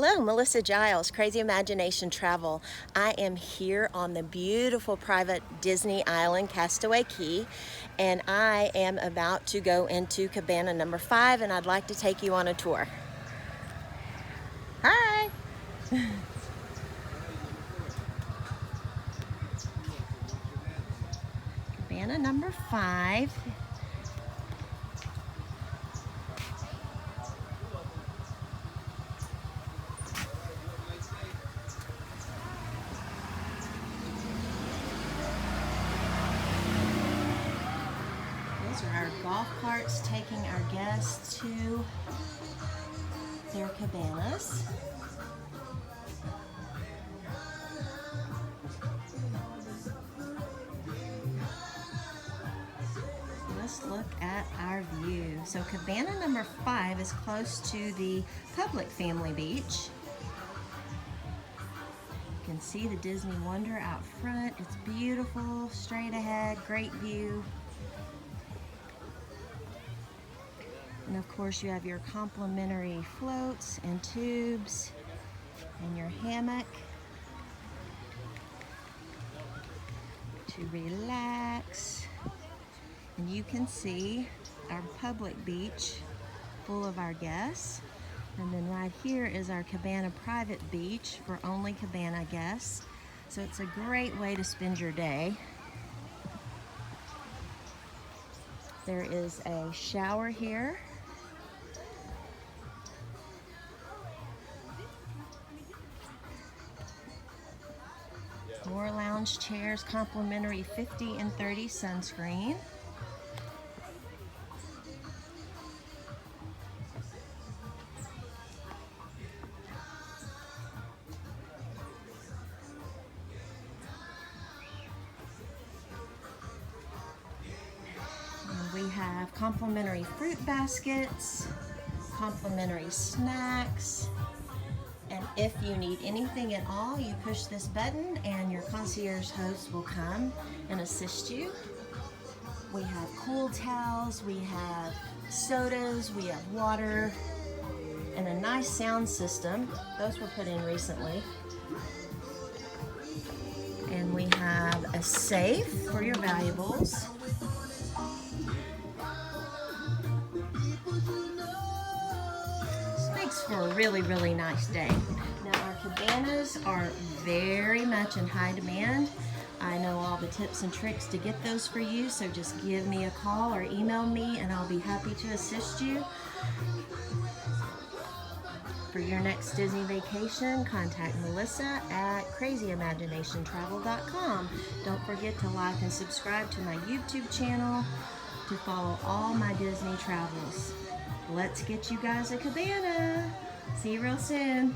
Hello, Melissa Giles, Crazy Imagination Travel. I am here on the beautiful private Disney island, Castaway Cay, and I am about to go into Cabana number 5, and I'd like to take you on a tour. Hi! Cabana number 5. Those are our golf carts taking our guests to their cabanas. Let's look at our view. So Cabana number 5 is close to the public family beach. You can see the Disney Wonder out front. It's beautiful, straight ahead, great view. And of course you have your complimentary floats and tubes and your hammock to relax. And you can see our public beach full of our guests. And then right here is our Cabana private beach for only Cabana guests. So it's a great way to spend your day. There is a shower here. More lounge chairs, complimentary 50 and 30 sunscreen. And we have complimentary fruit baskets, complimentary snacks. And if you need anything at all, you push this button and your concierge host will come and assist you. We have cool towels, we have sodas, we have water, and a nice sound system. Those were put in recently. And we have a safe for your valuables. For a really, really nice day. Now our cabanas are very much in high demand. I know all the tips and tricks to get those for you, so just give me a call or email me and I'll be happy to assist you. For your next Disney vacation, contact Melissa at crazyimaginationtravel.com. Don't forget to like and subscribe to my YouTube channel to follow all my Disney travels. Let's get you guys a cabana. See you real soon.